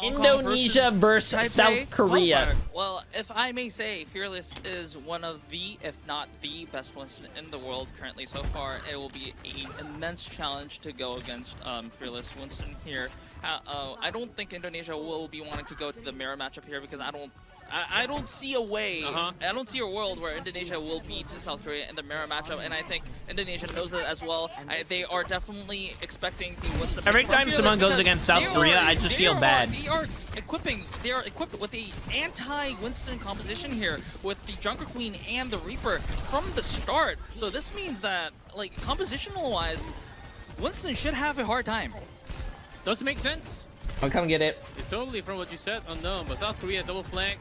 Indonesia versus South Korea. Well, if I may say, Fearless is one of the, if not the best Winston in the world currently so far. It will be an immense challenge to go against Fearless Winston here. I don't think Indonesia will be wanting to go to the mirror matchup here because I don't see a way. I don't see a world where Indonesia will beat South Korea in the mirror matchup, and I think Indonesia knows that as well. They are definitely expecting the Winston. Every time someone goes against South Korea, I just feel bad. They are equipped with a anti-Winston composition here with the Junker Queen and the Reaper from the start. So this means that, like, compositional-wise, Winston should have a hard time. Doesn't make sense. I'll come get it. It's totally from what you said, unknown, but South Korea double flank.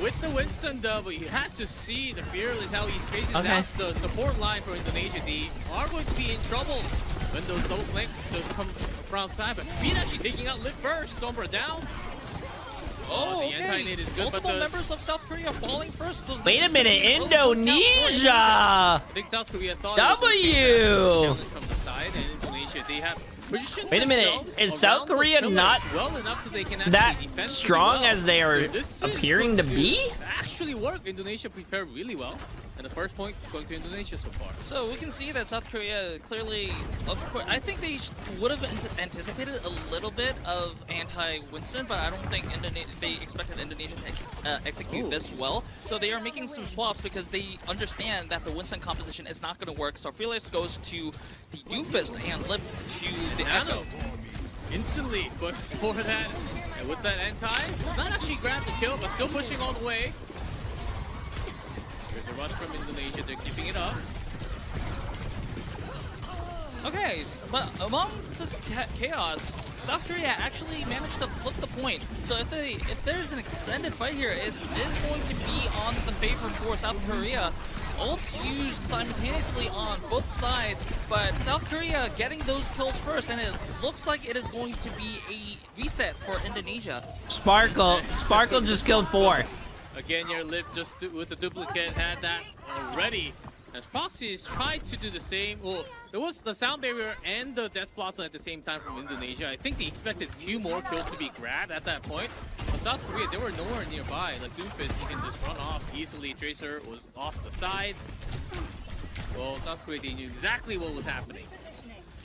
With the Winston double, you have to see the Fearless, how he spaces out the support line for Indonesia. They are going to be in trouble when those double flank come from outside, but Speed actually taking out Lit first. Sombra down. Oh, the okay. anti-nade is good, Multiple but members of South Korea falling first. So Wait a minute, Indonesia! I think South Korea thought W! From the side, and Indonesia, they have positioned Wait a minute, is South Korea not well enough so they can that defend strong well. as they are appearing to be? Actually work. Indonesia prepared really well. And the first point going to Indonesia so far. So we can see that South Korea clearly, I think they would have anticipated a little bit of anti-Winston, but I don't think they expected Indonesia to execute this well. So they are making some swaps because they understand that the Winston composition is not going to work. So Fearless goes to the Doomfist and Lip to the Nano. Instantly, but for that, and with that anti, not actually grab the kill, but still pushing all the way. There's a rush from Indonesia, they're keeping it up. Okay, but amongst this chaos, South Korea actually managed to flip the point. So if there's an extended fight here, it is going to be on the favor for South Korea. Ults used simultaneously on both sides, but South Korea getting those kills first, and it looks like it is going to be a reset for Indonesia. Sparkle just killed 4. Again, your Lip just with the duplicate had that already. As Proxies tried to do the same. Well, there was the sound barrier and the death blossom at the same time from Indonesia. I think they expected 2 more kills to be grabbed at that point. But South Korea, they were nowhere nearby. Like Doomfist, he can just run off easily. Tracer was off the side. Well, South Korea, they knew exactly what was happening.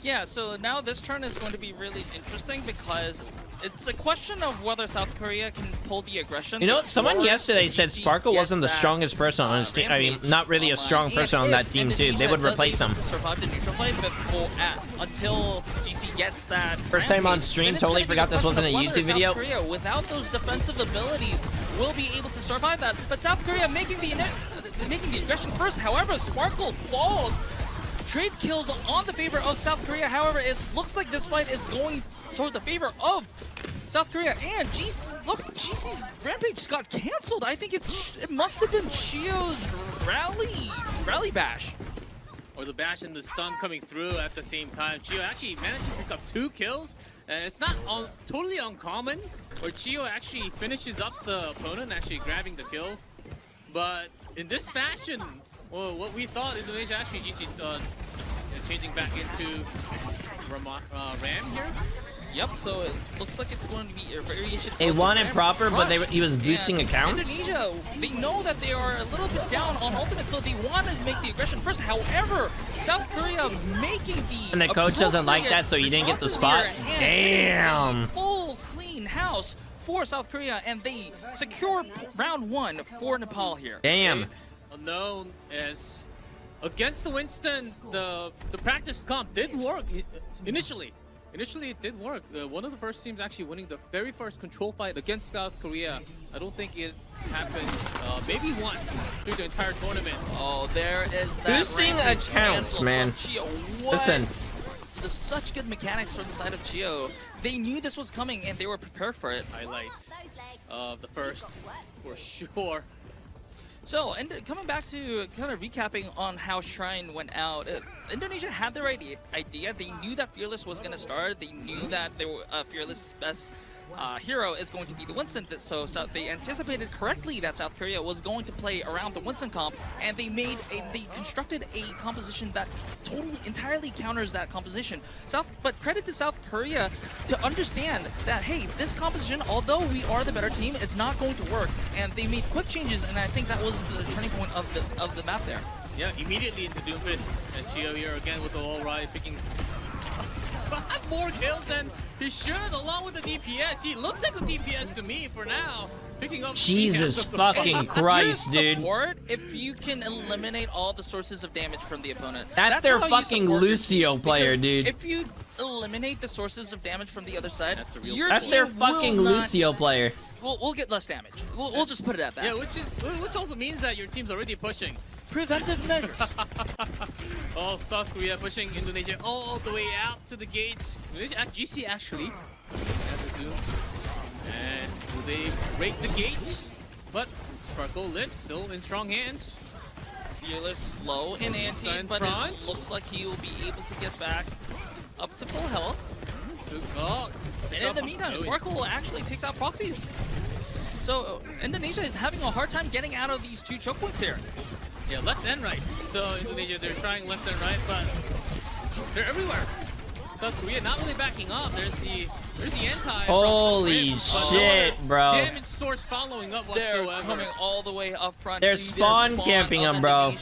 Yeah, so now this turn is going to be really interesting because it's a question of whether South Korea can pull the aggression. You know, someone yesterday said Sparkle wasn't the strongest person on his team. I mean, not really a strong person on that team too. They would replace him. To survive the neutral play until GC gets that. First time on stream, totally forgot this wasn't a YouTube video. South Korea, without those defensive abilities, will be able to survive that. But South Korea making the aggression first. However, Sparkle falls. Trade kills on the favor of South Korea. However, it looks like this fight is going toward the favor of South Korea. And GC's Rampage just got canceled. I think it must have been Chio's rally bash. Or the bash and the stun coming through at the same time. Chio actually managed to pick up 2 kills. And it's not totally uncommon where Chio actually finishes up the opponent, actually grabbing the kill. But in this fashion, well, what we thought Indonesia actually GC changing back into Ram here. Yep, so it looks like it's going to be a variation. They wanted proper, but he was boosting accounts. Indonesia, they know that they are a little bit down on ultimate, so they want to make the aggression first. However, South Korea making the And the coach doesn't like that, so you didn't get the spot. Damn. Full clean house for South Korea, and they secure round 1 for Nepal here. Damn. Unknown as against the Winston, the practice comp did work initially. Initially, it did work. One of the first teams actually winning the very first control fight against South Korea. I don't think it happened maybe once through the entire tournament. Oh, there is that. Boosting accounts, man. Listen. There's such good mechanics from the side of Chio. They knew this was coming and they were prepared for it. Highlights of the first, for sure. So, and coming back to kind of recapping on how Shrine went out, Indonesia had the right idea. They knew that Fearless was going to start. They knew that they were Fearless' best hero is going to be the Winston. So they anticipated correctly that South Korea was going to play around the Winston comp, and they constructed a composition that entirely counters that composition. But credit to South Korea to understand that, hey, this composition, although we are the better team, is not going to work, and they made quick changes, and I think that was the turning point of the map there. Yeah, immediately into Doomfist, and Chio here again with the all right, picking more kills than he should, along with the DPS. He looks like a DPS to me for now. Picking up Jesus fucking Christ, dude. Support if you can eliminate all the sources of damage from the opponent. That's their fucking Lucio player, dude. If you eliminate the sources of damage from the other side, That's their fucking Lucio player. We'll get less damage. We'll just put it at that. Yeah, which also means that your team's already pushing. Preventive measures. Oh, South Korea pushing Indonesia all the way out to the gates. GC actually. And will they break the gates? But Sparkle lives still in strong hands. Fearless low in anti, but it looks like he will be able to get back up to full health. And in the meantime, Sparkle actually takes out proxies. So Indonesia is having a hard time getting out of these two choke points here. Yeah, left and right. So Indonesia, they're trying left and right, but they're everywhere. South Korea not really backing up. There's the anti. Holy shit, bro. Damage source following up whatsoever. They're coming all the way up front. They're spawn camping them, bro.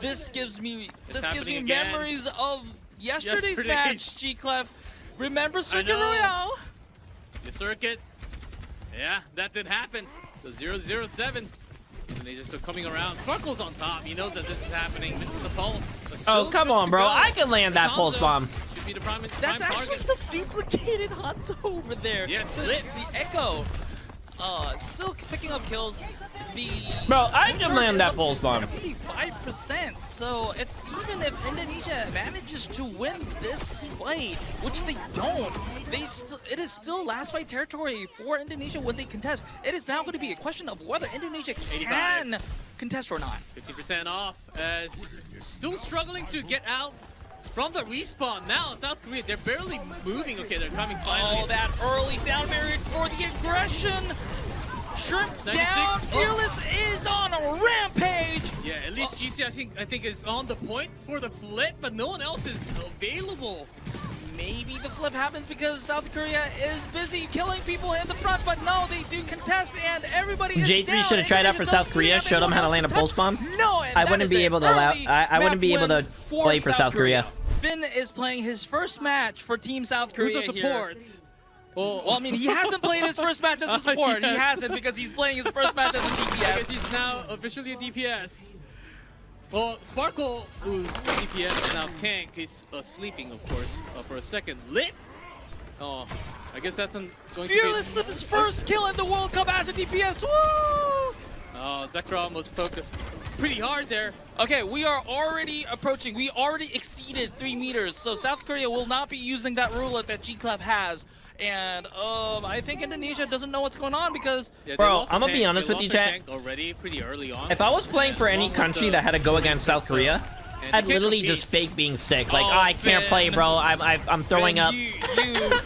This gives me memories of yesterday's match, G-Clef. Remember Circuit Royale? The circuit. Yeah, that did happen. The 007. Indonesia still coming around. Sparkle's on top. He knows that this is happening. This is the pulse. Oh, come on, bro. I can land that pulse bomb. Should be the prime That's target. actually the duplicated Hanzo over there. Yeah, it's the Echo. It's still picking up kills. Bro, I can land that pulse bomb. 75%. So even if Indonesia manages to win this fight, which they don't, it is still last fight territory for Indonesia when they contest. It is now going to be a question of whether Indonesia can contest or not. 50% off as still struggling to get out from the respawn. Now South Korea, they're barely moving. Okay, they're coming finally. Oh, that early sound barrier for the aggression. Shrimp 96. down. Fearless is on a rampage. Yeah, at least GC I think is on the point for the flip, but no one else is available. Maybe the flip happens because South Korea is busy killing people in the front, but no, they do contest and everybody is Jay3 down. should have tried out for South Korea, showed them how to land a pulse bomb. No, I wouldn't be able to I wouldn't be able to play for South Korea. Finn is playing his first match for Team South Korea. Who's a support? Well, I mean, he hasn't played his first match as a support. Yes. He hasn't because he's playing his first match as a DPS. I guess he's now officially a DPS. Well, Sparkle, who's DPS, is now tank. He's sleeping, of course, for a second. Lit. Oh, I guess that's going to be... Fearless his first kill in the World Cup as a DPS. Woo! Oh, Zekrom was focused pretty hard there. Okay, we are already approaching. We already exceeded 3 meters, so South Korea will not be using that ruler that G-Clef has. And I think Indonesia doesn't know what's going on because... Yeah, bro, I'm gonna be honest with you, chat. Already pretty early on. If I was playing for any country that had to go against South Korea, I'd literally just fake being sick. Like, I can't play, bro. I'm throwing up. You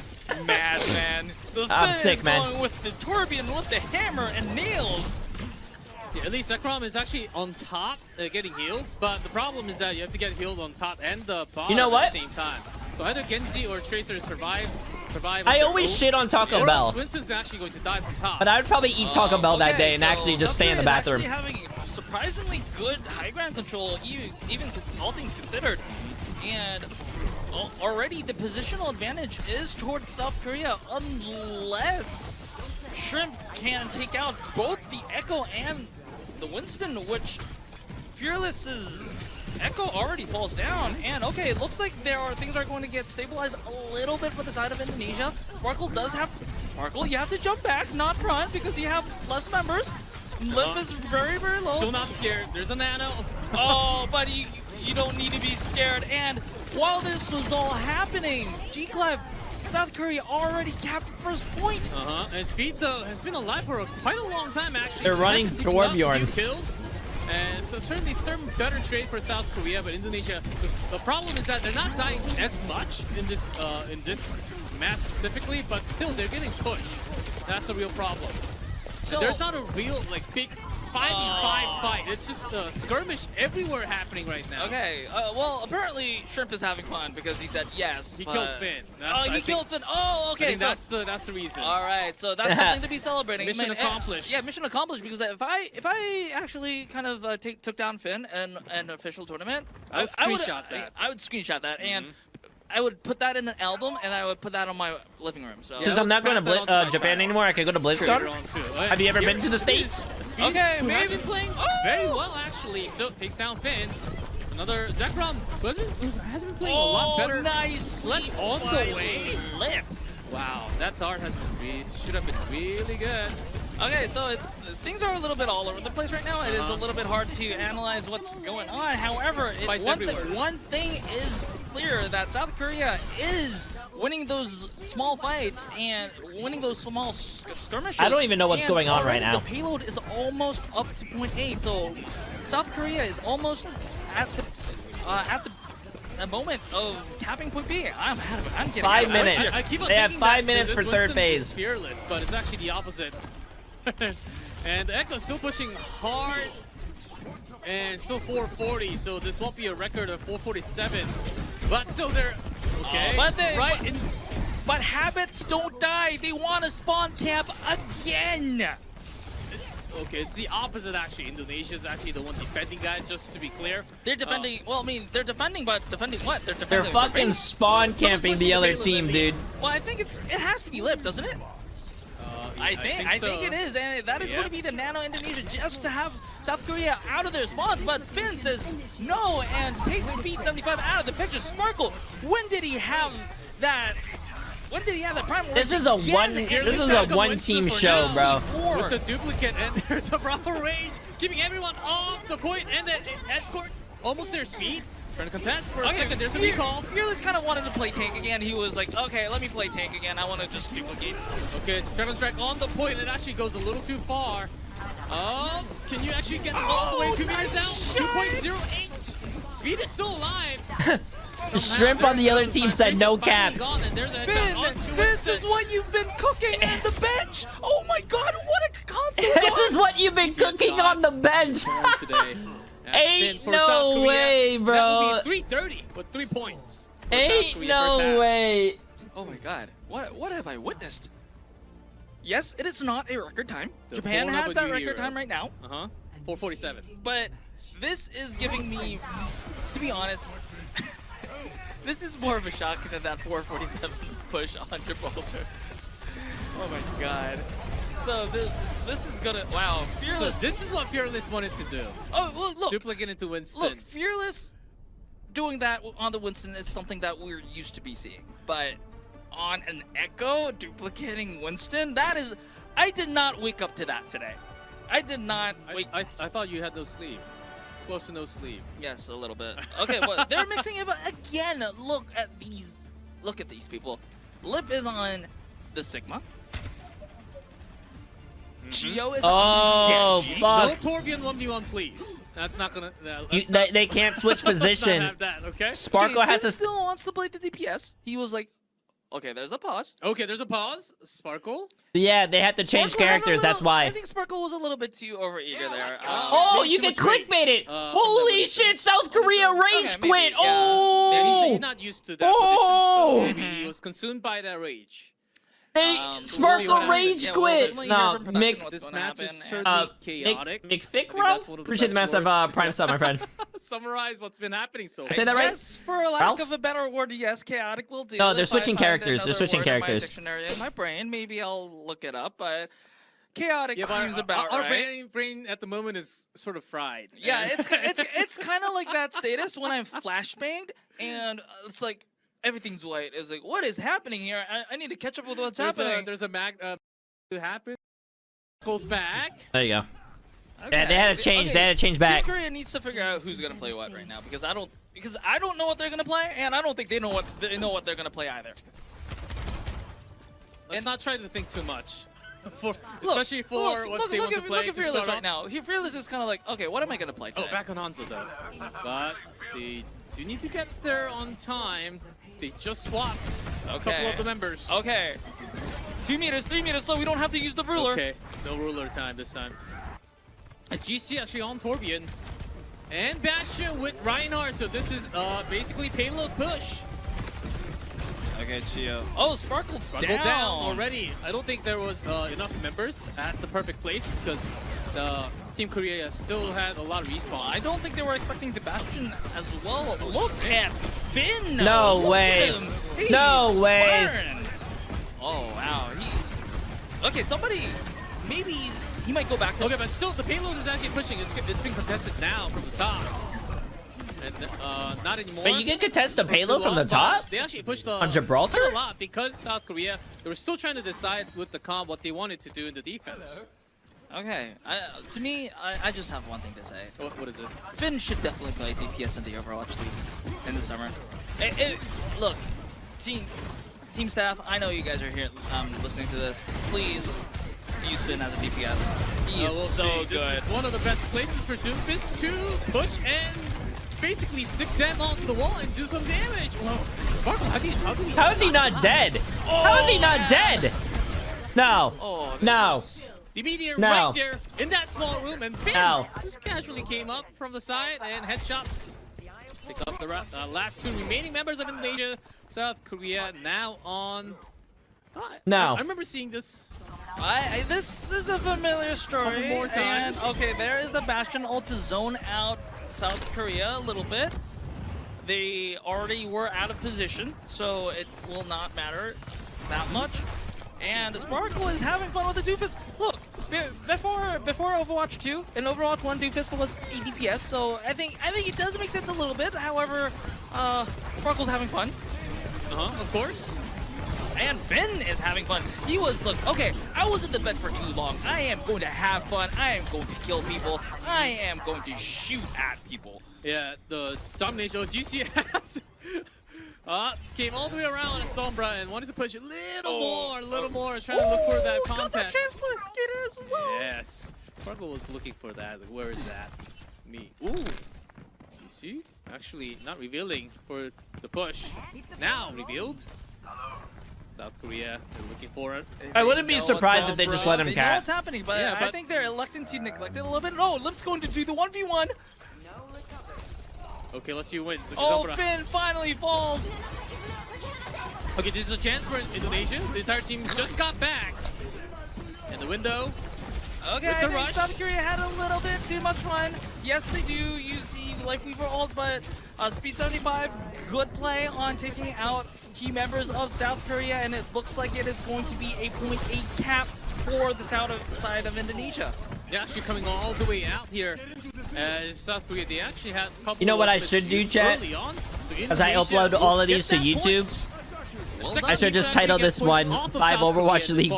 madman. I'm sick, man. Going with the tourbillon, with the hammer and nails. Yeah, at least Zekrom is actually on top, getting heals, but the problem is that you have to get healed on top and the bottom You know what? at the same time. So either Genji or Tracer survive. I always shit on Taco Bell. Winston's actually going to die from top. But I would probably eat Taco Bell that day and actually just stay in the bathroom. Actually having surprisingly good high ground control, even all things considered. And already the positional advantage is towards South Korea unless Shrimp can take out both the Echo and the Winston, which Fearless's Echo already falls down. And okay, it looks like things are going to get stabilized a little bit for the side of Indonesia. Sparkle, you have to jump back, not front, because you have less members. Limp is very, very low. Still not scared. There's a nano. Oh, but you don't need to be scared. And while this was all happening, G-Clef, South Korea already capped first point. And Speed, though, has been alive for quite a long time, actually. They're running Torbjorn. Kills. And so certainly some better trade for South Korea, but Indonesia, the problem is that they're not dying as much in this map specifically, but still they're getting pushed. That's a real problem. So And there's not a real like big 5v5 fight. It's just a skirmish everywhere happening right now. okay, well, apparently Shrimp is having fun because he said yes. He but- killed Finn. Oh, he killed Finn. Oh, I okay. think So that's the reason. all right, so that's something to be celebrating. Mission I mean, accomplished. Yeah, mission accomplished. Because if I actually kind of took down Finn in an official tournament, I would screenshot that. I would screenshot that, and I would put that in an album, and I would put that on my living room. So Since I'm not going pass to that on to my Japan side. anymore, I could go to Later BlizzCon. on, too. Oh, yeah. Have you ever been to the States? Speed, Okay, who has maybe- been playing very well actually. So takes down Finn. It's another Zekrom, who has been playing a lot better. Nice Left sleep on the by way. Lip. Wow, that dart should have been really good. Okay, so things are a little bit all over the place right now. It is a little bit hard to analyze what's going on. However, Fights everywhere. one thing is clear, that South Korea is winning those small fights and winning those small skirmishes. I don't even know what's and going on right already now. The payload is almost up to point A, so South Korea is almost at the moment of tapping point B. I'm getting 5 out of minutes. here. I keep on They have thinking 5 that minutes this for third Winston is phase. fearless, but it's actually the opposite. And the Echo still pushing hard, and still 440. So this won't be a record of 447, but still they're okay. But they- right in. But habits don't die. They want to spawn camp again. Okay, it's the opposite actually. Indonesia is actually the one defending, guys. Just to be clear, They're defending. Well, I mean, they're defending, but defending what? They're They're defending. their fucking base. spawn camping the other team, dude. Well, I think it has to be Lip, doesn't it? I think so. it is, and that is Yeah. going to be the Nano Indonesia just to have South Korea out of their spawns. But Finn says no and takes Speed 75 out of the picture. Sparkle, when did he have that? When did he have that prime? This is a one team show, bro. With the duplicate, and there's a proper rage, keeping everyone off the point, and then escort almost their speed. Trying to contest for a second. There's a recall. Fearless kind of wanted to play tank again. He was like, okay, let me play tank again. I want to just duplicate. Okay, Dragon Strike on the point. It actually goes a little too far. Can you actually get all the way 2 meters down? 2.08. Speed is still alive. Shrimp on the other team said no cap. Finn, this is what you've been cooking at the bench. Oh my God, what a console! This is what you've been cooking on the bench. Today. Ain't no way, bro. That will be 330 with 3 points. for South Ain't Korea no first half. way. Oh my God, what have I witnessed? Yes, it is not a record time. The Japan has Porno that Hero. record time right now, 447. but this is giving me, to be honest, this is more of a shock than that 447 push on Gibraltar. Oh my God. So this is gonna, wow, So Fearless. this is what Fearless wanted to do. Oh, well, look, Duplicate into Winston. look, Fearless doing that on the Winston is something that we're used to be seeing. But on an Echo duplicating Winston, that is, I did not wake up to that today. I did not wake. I thought you had no sleep. Close to no sleep. Yes, a little bit. Okay, but they're mixing it. But again, look at these. Look at these people. Lip is on the Sigma. Chio is Oh, on Genji. fuck. No Torbjorn 1v1, please. That's not gonna. They can't switch Let's position. not have that, okay? Sparkle Okay, has Finn to. still wants to play the DPS. He was like, okay, there's a pause. Okay, there's a pause. Sparkle. Yeah, they have to change Sparkle had a characters. That's little- why. I think Sparkle was a little bit too overeager there. Oh, Maybe you too can much rage. clickbait it. From Holy the- shit, South Korea rage maybe, quit. yeah. Oh, He's not used to that Oh. position, so maybe he was consumed by that rage. They we'll see Sparkle what rage happens. Yeah, we'll quit. definitely hear No, from production Mick. what's This gonna match is happen. certainly chaotic. McFick, one of the Appreciate the best massive words. Prime sub, my friend. Summarize what's been happening so I say that right? Yes, for a lack Ralph? of a better word, yes, chaotic will do. No, they're If I switching find characters. They're another switching word in my characters. dictionary in my brain, maybe I'll look it up, but chaotic Yeah, but seems about our right. brain at the moment is sort of fried. Yeah, it's kind of like that status when I'm flashbanged and it's like everything's white. It's like, what is happening here? I need to catch up with what's happening. There's a mag to happen. Goes back. There you go. Okay. They had to change. Okay, They had to change back. Team Korea needs to figure out who's gonna play what right now because I don't know what they're gonna play and I don't think they know what they're gonna play either. Let's not try to think too much. Look, Especially for what they want to play. Look at to Fearless start right off. now. Fearless is kind of like, okay, what am I gonna play today? Oh, back on Hanzo though. But they do need to get there on time. They just swapped a couple of the members. Okay. 2 meters, 3 meters, so we don't have to use the ruler. Okay, no ruler time this time. GC actually on Torbjorn. And Bastion with Reinhardt, so this is basically payload push. Okay, Chio. Oh, Sparkle's Sparkle down already. I don't think there was enough members at the perfect place because Team Korea still had a lot of respawns. I don't think they were expecting the Bastion as well. Look at Finn! No Look way. at him. No way. Firing. Oh, wow. Okay, somebody... Maybe he might go back to... Okay, but still, the payload is actually pushing. It's being contested now from the top. And not anymore. But you can contest the payload from the top? They actually pushed On Gibraltar? a lot because South Korea, they were still trying to decide with the comp what they wanted to do in the defense. Okay, to me, I just have one thing to say. What is it? Finn should definitely play DPS in the Overwatch League in the summer. Look, team staff, I know you guys are here listening to this. Please use Finn as a DPS. He is so good. This is one of the best places for Doomfist to push and basically stick them onto the wall and do some damage. Well, Sparkle, How is he not dead? How is he not dead? No. Oh, No. The meteor No. right there in that small room, and Finn Ow. just casually came up from the side and headshots. Pick up the last 2 remaining members of Indonesia. South Korea now on... No. I remember seeing this. This is a familiar story. Couple more times. And, okay, there is the Bastion ult to zone out South Korea a little bit. They already were out of position, so it will not matter that much. And Sparkle is having fun with the Doofus. Look, before Overwatch 2, in Overwatch 1, Doofus was a DPS, so I think it does make sense a little bit. However, Sparkle's having fun. Of course. And Finn is having fun. He was, look, okay, I was in the bed for too long. I am going to have fun. I am going to kill people. I am going to shoot at people. Yeah, the domination of GC has came all the way around on Sombra and wanted to push a little more, trying to look for that contest. Getter as well. Yes. Sparkle was looking for that. Like, where is that? Me. Ooh. GC actually not revealing for the push. Now revealed. South Korea, they're looking for it. I wouldn't be surprised if they just let him They know cat. what's happening, but Yeah, I think they're electing to neglect it a little bit. No, Lip's going to do the 1v1. Okay, let's see who wins. Oh, Sombra. Finn finally falls. Okay, this is a chance for Indonesia. The entire team just got back. In the window. Okay, With I the think rush. South Korea had a little bit too much fun. Yes, they do use the Life Weaver ult, but Speed 75, good play on taking out key members of South Korea, and it looks like it is going to be a 0.8 cap for the south side of Indonesia. They're actually coming all the way out here. As South Korea, they actually had a couple You know what I of should do, minutes chat? early on. So As I Indonesia upload all of will these to get that YouTube, point. I should just title this one 5 Overwatch League,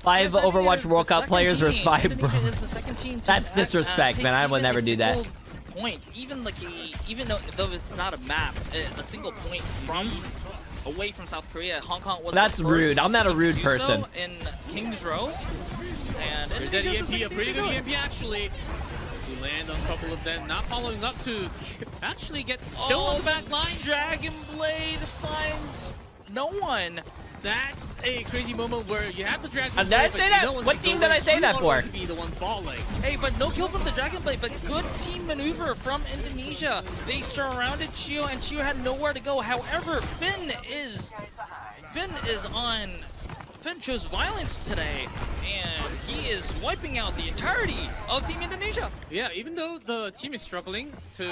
5 Yes, Overwatch it is World the Cup second players team. versus 5 Indonesia is the bros. second team to That's disrespect, take man. I would even never a do that. single Point, even though it's not a map, a single point from away from South Korea, Hong Kong was That's the first rude. I'm not a team to rude do person. So in Kings Row, and There's that Indonesia's the EMP, a second pretty team good to do it. EMP actually. To land on a couple of them, not following up to actually get killed on the back line. Dragon Blade finds no one. That's a crazy moment where you have the Dragon Did I Blade, say but that? no one's What team did I say that for? to be the one falling. Hey, but no kill from the Dragon Blade, but good team maneuver from Indonesia. They surrounded Chio, and Chio had nowhere to go. However, Finn chose violence today, and he is wiping out the entirety of Team Indonesia. Yeah, even though the team is struggling to...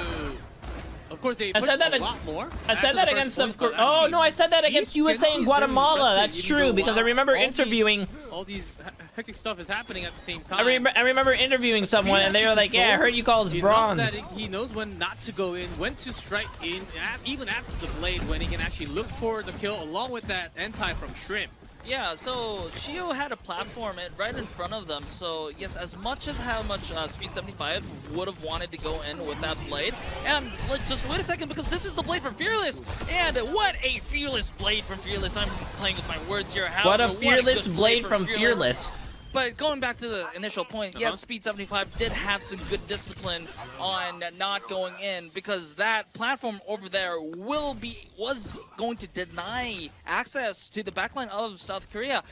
Of course, they I pushed said that a lot more. I said after that the against first them. point, but Oh actually, no, I said that Speed against USA Gen and T is very Guatemala. impressive, That's even true though because I remember all these- interviewing. all these hectic stuff is happening at the same time. I remember interviewing someone and they were like, "Yeah, I heard you call us Enough bronze." that he knows when not to go in, when to strike in, even after the blade, when he can actually look for the kill along with that anti from Shrimp. Yeah, so Chio had a platform right in front of them, so yes, as much as how much Speed 75 would have wanted to go in with that blade, and just wait a second, because this is the blade from Fearless, and what a Fearless blade from Fearless. I'm playing with my words here. What a However, fearless good blade from Fearless. But going back to the initial point, yes, Speed 75 did have some good discipline on not going in, because that platform over there was going to deny access to the backline of South Korea.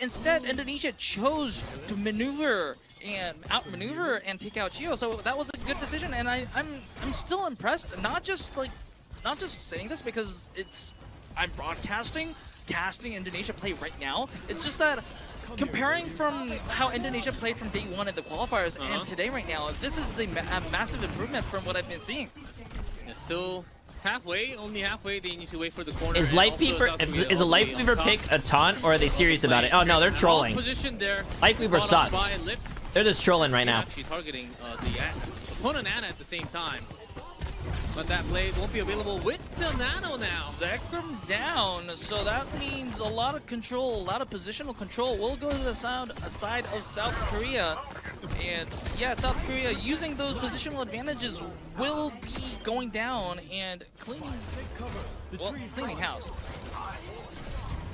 Instead, Indonesia chose to maneuver and outmaneuver and take out Chio. So that was a good decision, and I'm still impressed. Not just saying this because I'm broadcasting Indonesia play right now. It's just that comparing from how Indonesia played from day one in the qualifiers and today right now, this is a massive improvement from what I've been seeing. It's still halfway, only halfway. They need to wait for the corner. Is and Light also Weaver South Korea is a all Light the way Weaver on top. pick a taunt, or are they serious about it? Oh no, they're trolling. Position there. Light Weaver Caught on sucks. by Lip. They're just trolling right now. Actually targeting the opponent Ana at the same time. But that blade won't be available with the Nano now. Zekrom down, so that means a lot of control, a lot of positional control will go to the side of South Korea. And yeah, South Korea using those positional advantages will be going down and cleaning house.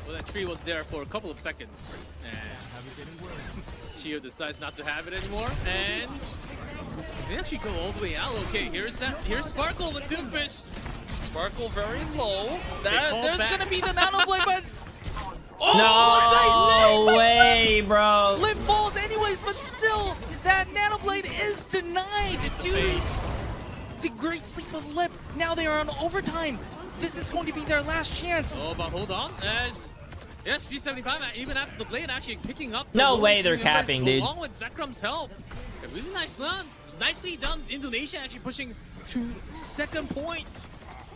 Well, that tree was there for a couple of seconds. And Chio decides not to have it anymore. And they actually go all the way out. Okay, here's Sparkle with Doomfist. Sparkle very low. There's back. gonna be the Nano Blade, but No way, bro. Lip falls anyways, but still, that Nano Blade is denied due to the great sleep of Lip. Now they are on overtime. This is going to be their last chance. Oh, but hold on. Yes, P75, even after the blade actually picking up. No the way they're numbers capping, dude. Along with Zekrom's help. A really nice run. Nicely done. Indonesia actually pushing to second point.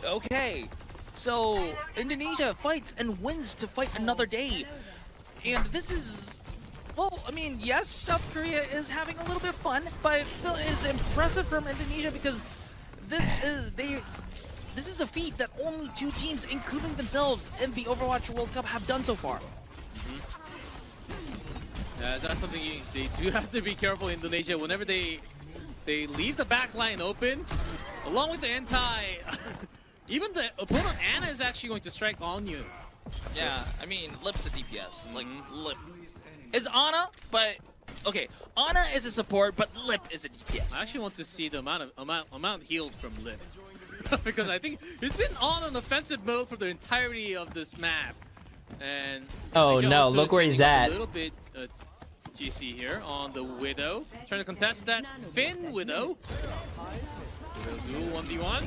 Okay, so Indonesia fights and wins to fight another day. And this is, well, I mean, yes, South Korea is having a little bit of fun, but it still is impressive from Indonesia because this is a feat that only 2 teams, including themselves, in the Overwatch World Cup have done so far. That's something they do have to be careful, Indonesia, whenever they leave the back line open, along with the anti, even the opponent Ana is actually going to strike on you. Yeah, I mean, Lip's a DPS. Like, Lip is Ana, but okay, Ana is a support, but Lip is a DPS. I actually want to see the amount healed from Lip. Because I think he's been on an offensive mode for the entirety of this map. And Oh Indonesia no, also look where he's changing at. A little bit GC here on the Widow. Trying to contest that Finn Widow. We'll do 1v1.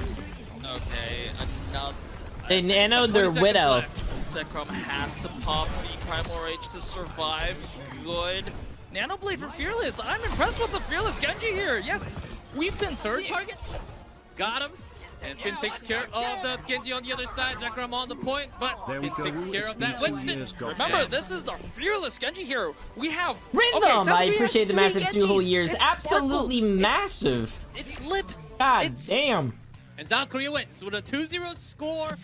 Okay, another. They nanoed their 20 seconds Widow. left. Zekrom has to pop the Primal Rage to survive. Good. Nano Blade for Fearless. I'm impressed with the Fearless Genji here. Yes, we've been Third target. Got him. And Finn takes care of the Genji on the other side. Zekrom on the point, but Finn takes care of that. Winston. Remember, this is the Fearless Genji here. We have Rhythm, South I Korea, appreciate the 3 massive 2 whole Genjis. years. It's Absolutely Sparkle. massive. It's Lip. God It's- damn. And South Korea wins with a 2-0 score.